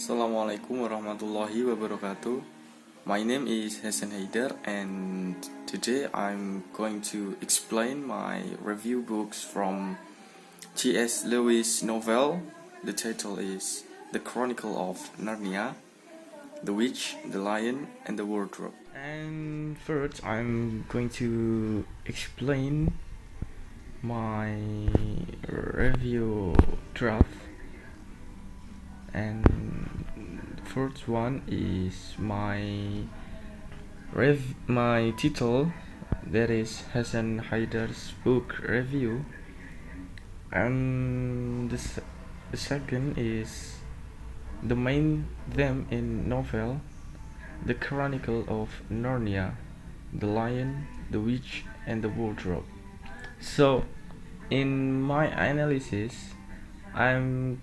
Assalamualaikum warahmatullahi wabarakatuh. My name is Hasan Haidar, and today I'm going to explain my review books from C.S. Lewis novel. The title is The Chronicle of Narnia, The Witch, the Lion, and the Wardrobe. And first, I'm going to explain my review draft. And first one is my title, that is Hasan Haidar's book review, and the second is the main theme in novel, The Chronicle of Narnia, The Lion, the Witch, and the Wardrobe. So in my analysis, I'm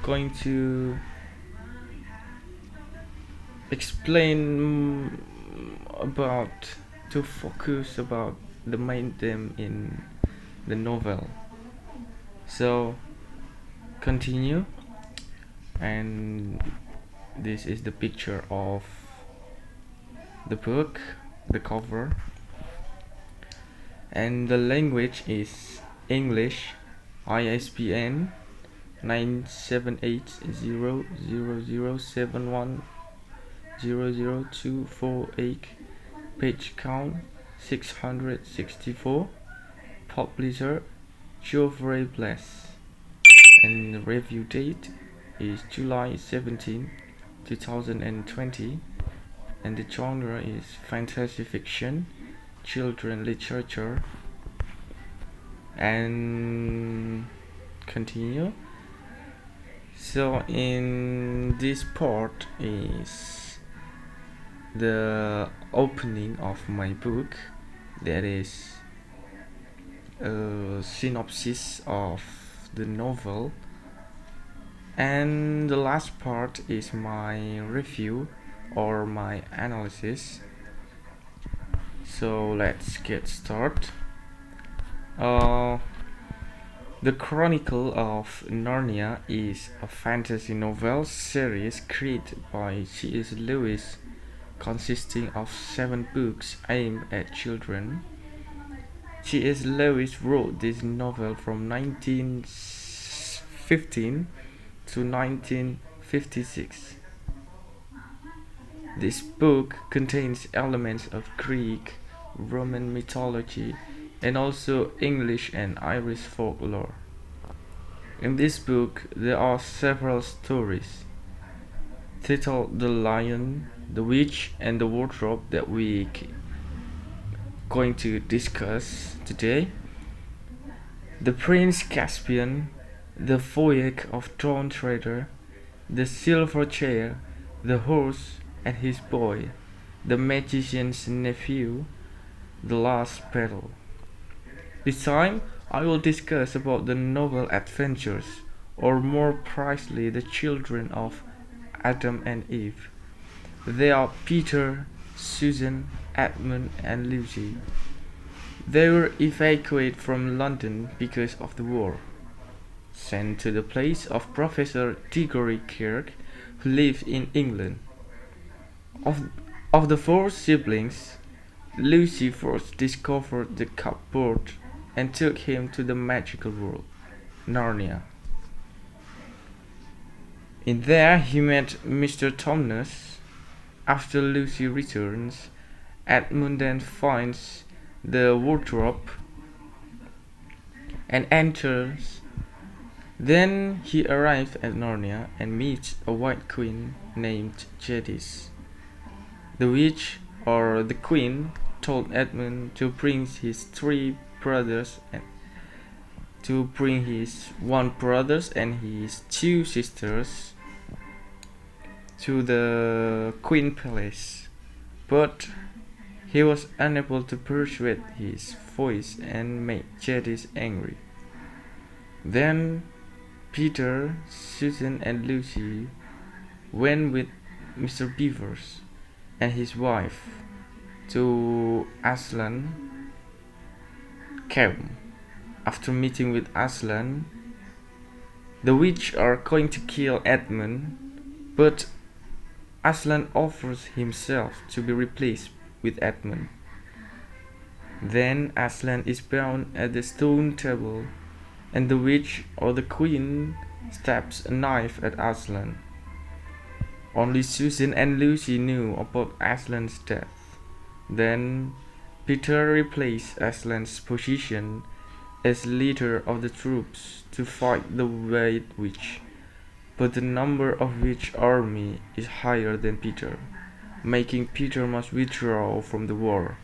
going to explain to focus about the main theme in the novel. So continue, and this is the picture of the book, the cover, and the language is English. ISBN 9780007100248, page count 664, publisher Geoffrey Bless, and the review date is July 17, 2020, and the genre is fantasy fiction, children literature, and continue. So in this part is the opening of my book, that is a synopsis of the novel, and the last part is my review or my analysis. So let's get started. The Chronicle of Narnia is a fantasy novel series created by C.S. Lewis, consisting of 7 books aimed at children. C.S. Lewis wrote this novel from 1915 to 1956. This book contains elements of Greek, Roman mythology, and also English and Irish folklore. In this book, there are several stories titled The Lion, the Witch, and the Wardrobe that we going to discuss today. The Prince Caspian, the Voyage of Dawn Treader, the Silver Chair, the Horse and his Boy, the Magician's Nephew, the Last Battle. This time, I will discuss about the novel adventures, or more precisely the children of Adam and Eve. They are Peter, Susan, Edmund, and Lucy. They were evacuated from London because of the war, sent to the place of Professor Diggory Kirk, who lived in England. Of the 4 siblings, Lucy first discovered the cupboard and took him to the magical world, Narnia. In there he met Mr. Tumnus. After Lucy returns, Edmund then finds the wardrobe and enters. Then he arrives at Narnia and meets a white queen named Jadis. The witch, or the queen, told Edmund to bring his 3 brothers and his 2 sisters to the Queen Palace, but he was unable to persuade his voice and made Jadis angry. Then Peter, Susan, and Lucy went with Mr. Beavers and his wife to Aslan camp. After meeting with Aslan, The witch are going to kill Edmund, but Aslan offers himself to be replaced with Edmund. Then Aslan is bound at the stone table, and the witch or the queen stabs a knife at Aslan. Only Susan and Lucy knew about Aslan's death. Then Peter replaced Aslan's position as leader of the troops to fight the White Witch, but the number of witch army is higher than Peter, making Peter must withdraw from the war.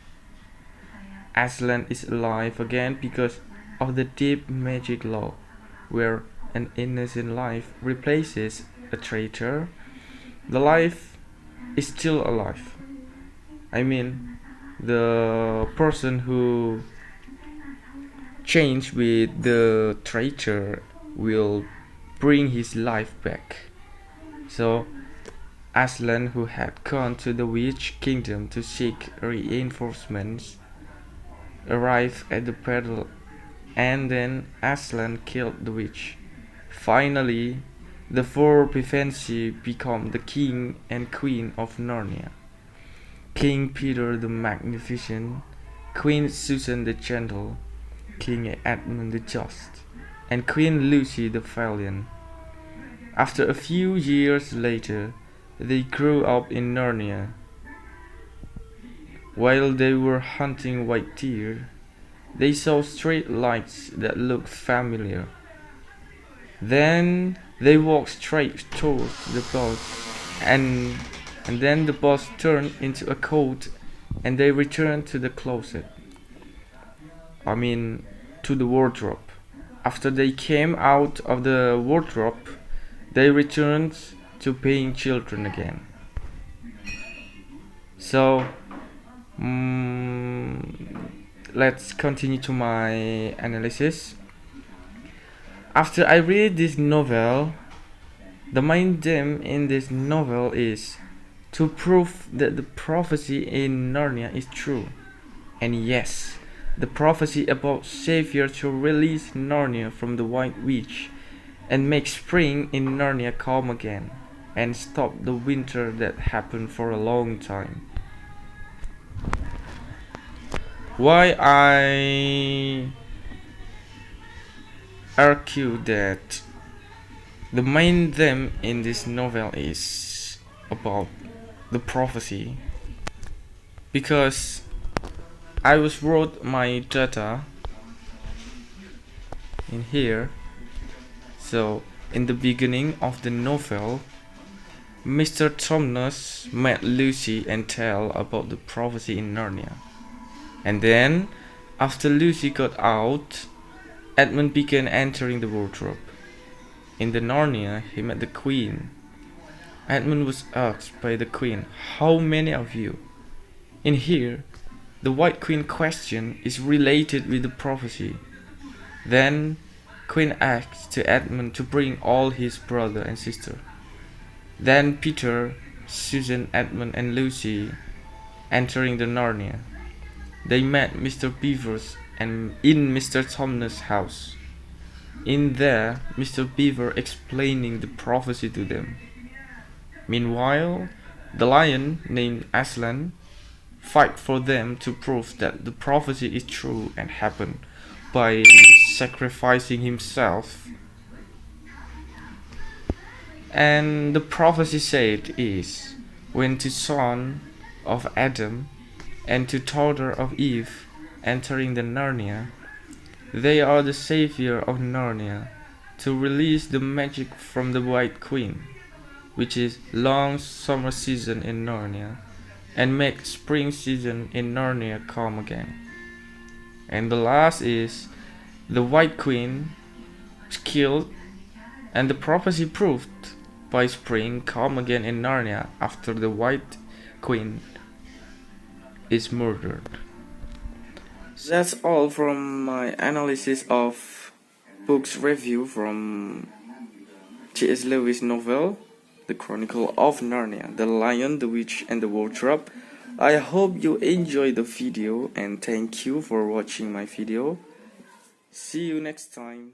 Aslan is alive again because of the deep magic law, where an innocent life replaces a traitor. The life is still alive. I mean, the person who changed with the traitor will bring his life back. So Aslan, who had gone to the witch kingdom to seek reinforcements, arrived at the battle, and then Aslan killed the witch. Finally, the four Pevensie become the king and queen of Narnia. King Peter the Magnificent, Queen Susan the Gentle, King Edmund the Just, and Queen Lucy the Valiant. After a few years later, they grew up in Narnia. While they were hunting white deer, they saw street lights that looked familiar. Then they walked straight towards the boss, and then the boss turned into a coat, and they returned to the closet. To the wardrobe. After they came out of the wardrobe, they returned to being children again. So, let's continue to my analysis. After I read this novel, the main theme in this novel is to prove that the prophecy in Narnia is true. And yes, the prophecy about Savior to release Narnia from the White Witch and make spring in Narnia come again and stop the winter that happened for a long time. Why I argue that the main theme in this novel is about the prophecy, because I was wrote my data in here. So in the beginning of the novel, Mr. Thomas met Lucy and tell about the prophecy in Narnia. And then, after Lucy got out, Edmund began entering the wardrobe. In the Narnia, he met the queen. Edmund was asked by the queen, "How many of you?" In here, the White Queen question is related with the prophecy. Then, Queen asked to Edmund to bring all his brother and sister. Then Peter, Susan, Edmund, and Lucy entering the Narnia. They met Mr. Beavers and in Mr. Thomas' house. In there, Mr. Beaver explaining the prophecy to them. Meanwhile, the lion named Aslan fight for them to prove that the prophecy is true and happened by sacrificing himself. And the prophecy said is, when to son of Adam and to daughter of Eve entering the Narnia, they are the savior of Narnia to release the magic from the White Queen, which is long summer season in Narnia, and make spring season in Narnia come again. And the last is the White Queen is killed, and the prophecy proved by spring come again in Narnia after the White Queen is murdered. So that's all from my analysis of books review from C.S. Lewis novel, The Chronicle of Narnia, The Lion, the Witch and the Wardrobe. I hope you enjoyed the video and thank you for watching my video. See you next time.